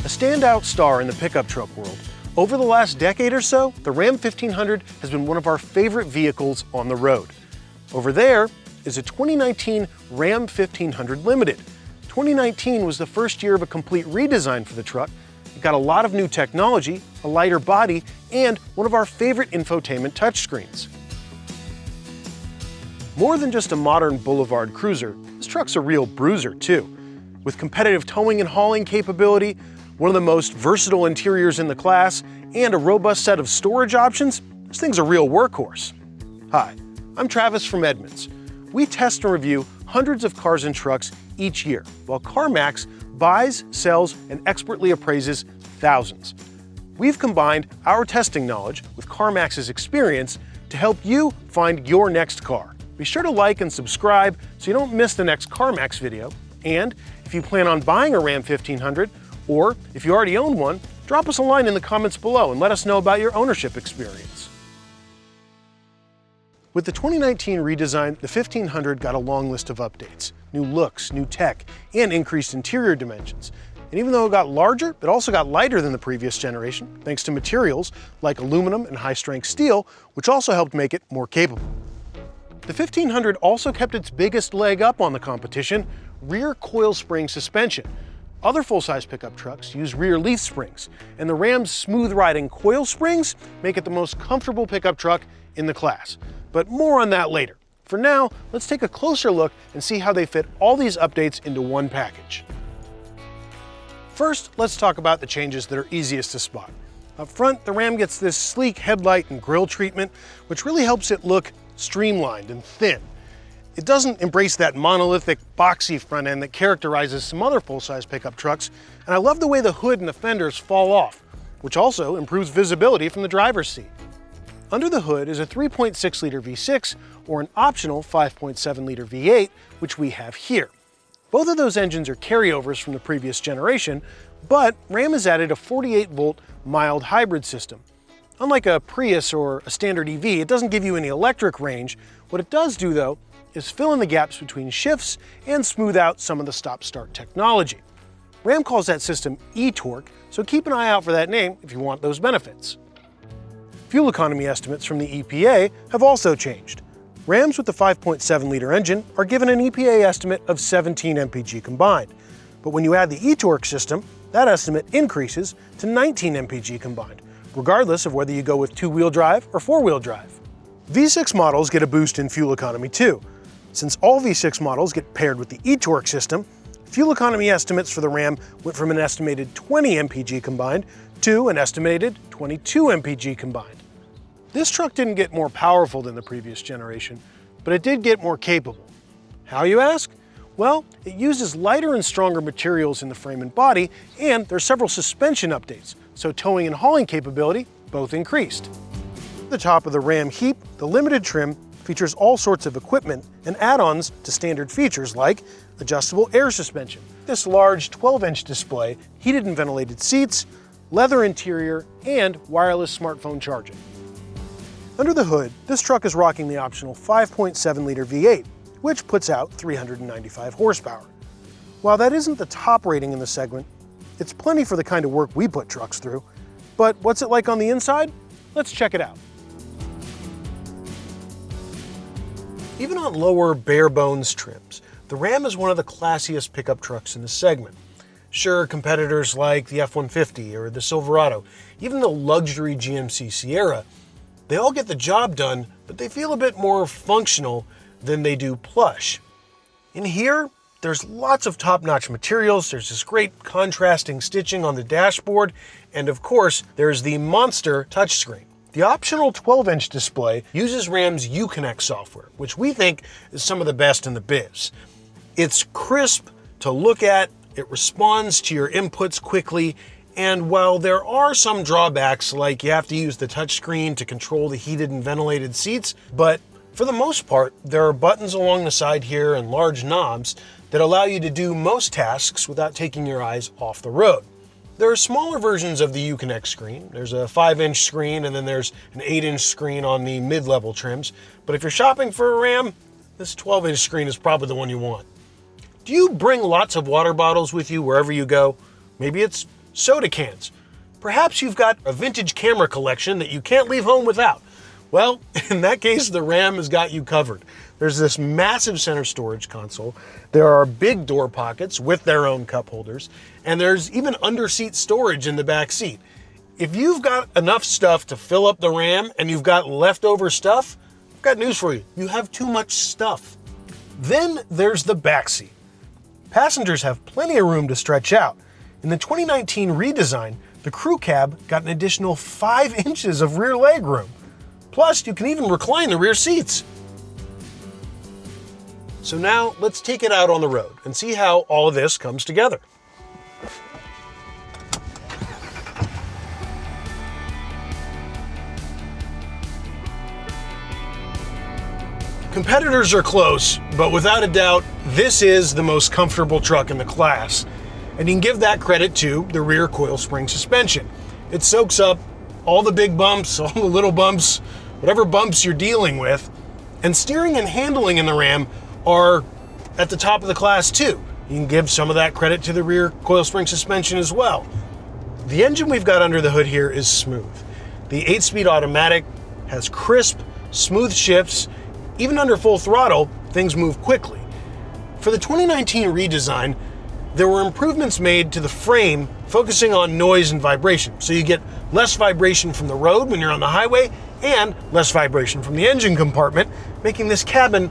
A standout star in the pickup truck world, over the last decade or so, the Ram 1500 has been one of our favorite vehicles on the road. Over there is a 2019 Ram 1500 Limited. 2019 was the first year of a complete redesign for the truck. It got a lot of new technology, a lighter body, and one of our favorite infotainment touchscreens. More than just a modern boulevard cruiser, this truck's a real bruiser too. With competitive towing and hauling capability, one of the most versatile interiors in the class, and a robust set of storage options, this thing's a real workhorse. Hi, I'm Travis from Edmunds. We test and review hundreds of cars and trucks each year, while CarMax buys, sells, and expertly appraises thousands. We've combined our testing knowledge with CarMax's experience to help you find your next car. Be sure to like and subscribe so you don't miss the next CarMax video. And if you plan on buying a Ram 1500, or if you already own one, drop us a line in the comments below and let us know about your ownership experience. With the 2019 redesign, the 1500 got a long list of updates, new looks, new tech, and increased interior dimensions. And even though it got larger, it also got lighter than the previous generation, thanks to materials like aluminum and high-strength steel, which also helped make it more capable. The 1500 also kept its biggest leg up on the competition, rear coil spring suspension. Other full-size pickup trucks use rear leaf springs, and the Ram's smooth-riding coil springs make it the most comfortable pickup truck in the class. But more on that later. For now, let's take a closer look and see how they fit all these updates into one package. First, let's talk about the changes that are easiest to spot. Up front, the Ram gets this sleek headlight and grille treatment, which really helps it look streamlined and thin. It doesn't embrace that monolithic, boxy front end that characterizes some other full-size pickup trucks, and I love the way the hood and the fenders fall off, which also improves visibility from the driver's seat. Under the hood is a 3.6-liter V6 or an optional 5.7-liter V8, which we have here. Both of those engines are carryovers from the previous generation, but Ram has added a 48-volt mild hybrid system. Unlike a Prius or a standard EV, it doesn't give you any electric range. What it does do, though, is fill in the gaps between shifts and smooth out some of the stop-start technology. Ram calls that system e-torque, so keep an eye out for that name if you want those benefits. Fuel economy estimates from the EPA have also changed. Rams with the 5.7-liter engine are given an EPA estimate of 17 MPG combined, but when you add the e-torque system, that estimate increases to 19 MPG combined, regardless of whether you go with two-wheel drive or four-wheel drive. V6 models get a boost in fuel economy too. Since all V6 models get paired with the e-torque system, fuel economy estimates for the Ram went from an estimated 20 MPG combined to an estimated 22 MPG combined. This truck didn't get more powerful than the previous generation, but it did get more capable. How, you ask? Well, it uses lighter and stronger materials in the frame and body, and there are several suspension updates, so towing and hauling capability both increased. At the top of the Ram heap, the limited trim features all sorts of equipment and add-ons to standard features like adjustable air suspension, this large 12-inch display, heated and ventilated seats, leather interior, and wireless smartphone charging. Under the hood, this truck is rocking the optional 5.7-liter V8, which puts out 395 horsepower. While that isn't the top rating in the segment, it's plenty for the kind of work we put trucks through. But what's it like on the inside? Let's check it out. Even on lower bare-bones trims, the Ram is one of the classiest pickup trucks in the segment. Sure, competitors like the F-150 or the Silverado, even the luxury GMC Sierra, they all get the job done, but they feel a bit more functional than they do plush. In here, there's lots of top-notch materials, there's this great contrasting stitching on the dashboard, and of course, there's the monster touchscreen. The optional 12-inch display uses Ram's Uconnect software, which we think is some of the best in the biz. It's crisp to look at, it responds to your inputs quickly, and while there are some drawbacks, like you have to use the touchscreen to control the heated and ventilated seats, but for the most part, there are buttons along the side here and large knobs that allow you to do most tasks without taking your eyes off the road. There are smaller versions of the Uconnect screen. There's a 5-inch screen and then there's an 8-inch screen on the mid-level trims. But if you're shopping for a Ram, this 12-inch screen is probably the one you want. Do you bring lots of water bottles with you wherever you go? Maybe it's soda cans. Perhaps you've got a vintage camera collection that you can't leave home without. Well, in that case, the Ram has got you covered. There's this massive center storage console. There are big door pockets with their own cup holders, and there's even under-seat storage in the back seat. If you've got enough stuff to fill up the Ram and you've got leftover stuff, I've got news for you. You have too much stuff. Then there's the back seat. Passengers have plenty of room to stretch out. In the 2019 redesign, the crew cab got an additional 5 inches of rear leg room. Plus, you can even recline the rear seats. So now let's take it out on the road and see how all of this comes together. Competitors are close, but without a doubt, this is the most comfortable truck in the class. And you can give that credit to the rear coil spring suspension. It soaks up all the big bumps, all the little bumps, whatever bumps you're dealing with. And steering and handling in the Ram are at the top of the class too. You can give some of that credit to the rear coil spring suspension as well. The engine we've got under the hood here is smooth. The 8-speed automatic has crisp, smooth shifts. Even under full throttle, things move quickly. For the 2019 redesign, there were improvements made to the frame focusing on noise and vibration. So you get less vibration from the road when you're on the highway and less vibration from the engine compartment, making this cabin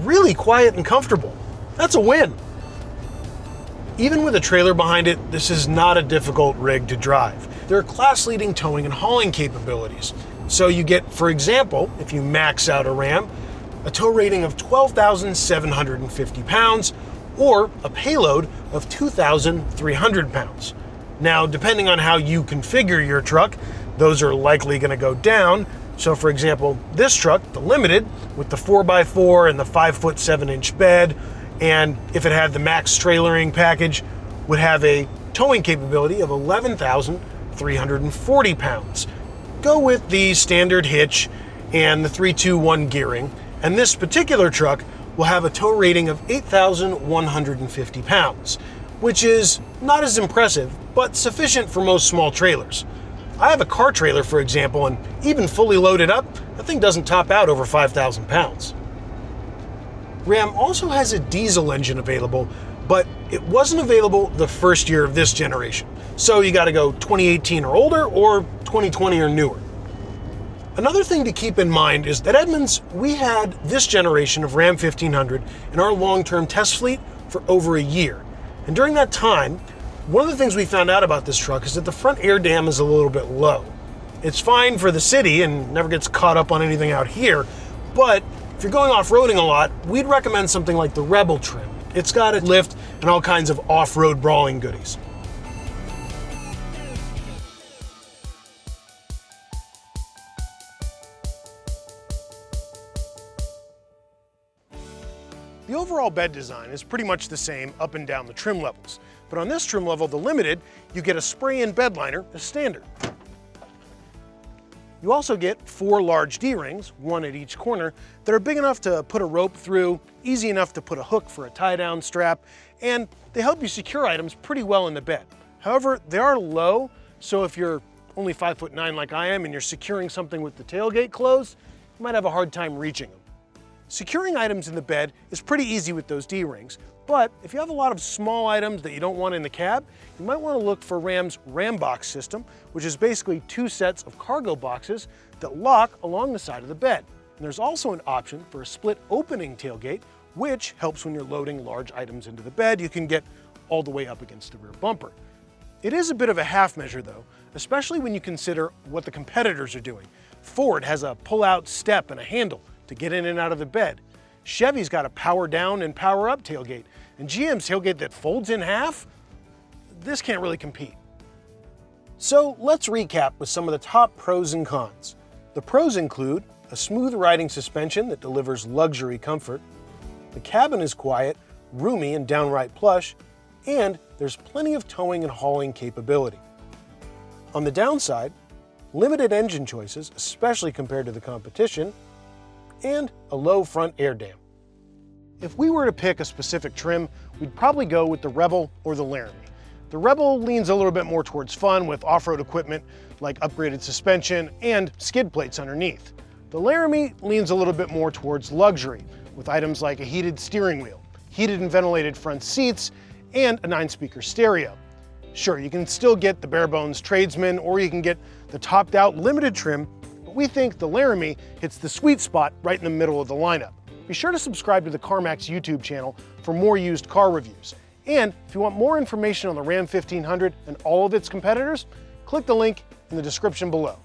really quiet and comfortable. That's a win. Even with a trailer behind it, this is not a difficult rig to drive. There are class-leading towing and hauling capabilities. So you get, for example, if you max out a Ram, a tow rating of 12,750 pounds or a payload of 2,300 pounds. Now, depending on how you configure your truck, those are likely going to go down. So for example, this truck, the Limited, with the 4x4 and the 5'7" bed, and if it had the max trailering package, would have a towing capability of 11,340 pounds. Go with the standard hitch and the 3-2-1 gearing, and this particular truck will have a tow rating of 8,150 pounds, which is not as impressive, but sufficient for most small trailers. I have a car trailer, for example, and even fully loaded up, that thing doesn't top out over 5,000 pounds. Ram also has a diesel engine available, but it wasn't available the first year of this generation. So you gotta go 2018 or older, or 2020 or newer. Another thing to keep in mind is that Edmunds, we had this generation of Ram 1500 in our long-term test fleet for over a year. And during that time, one of the things we found out about this truck is that the front air dam is a little bit low. It's fine for the city and never gets caught up on anything out here, but if you're going off-roading a lot, we'd recommend something like the Rebel trim. It's got a lift and all kinds of off-road brawling goodies. The overall bed design is pretty much the same up and down the trim levels, but on this trim level, the Limited, you get a spray-in bed liner as standard. You also get 4 large D-rings, one at each corner, that are big enough to put a rope through, easy enough to put a hook for a tie-down strap, and they help you secure items pretty well in the bed. However, they are low, so if you're only 5'9" like I am and you're securing something with the tailgate closed, you might have a hard time reaching them. Securing items in the bed is pretty easy with those D-rings, but if you have a lot of small items that you don't want in the cab, you might want to look for Ram's Ram Box system, which is basically 2 sets of cargo boxes that lock along the side of the bed. And there's also an option for a split opening tailgate, which helps when you're loading large items into the bed. You can get all the way up against the rear bumper. It is a bit of a half measure though, especially when you consider what the competitors are doing. Ford has a pull-out step and a handle to get in and out of the bed. Chevy's got a power down and power up tailgate, and GM's tailgate that folds in half, this can't really compete. So let's recap with some of the top pros and cons. The pros include a smooth riding suspension that delivers luxury comfort, the cabin is quiet, roomy and downright plush, and there's plenty of towing and hauling capability. On the downside, limited engine choices, especially compared to the competition, and a low front air dam. If we were to pick a specific trim, we'd probably go with the Rebel or the Laramie. The Rebel leans a little bit more towards fun with off-road equipment like upgraded suspension and skid plates underneath. The Laramie leans a little bit more towards luxury with items like a heated steering wheel, heated and ventilated front seats, and a 9-speaker stereo. Sure, you can still get the bare bones Tradesman or you can get the topped out limited trim, but we think the Laramie hits the sweet spot right in the middle of the lineup. Be sure to subscribe to the CarMax YouTube channel for more used car reviews. And if you want more information on the Ram 1500 and all of its competitors, click the link in the description below.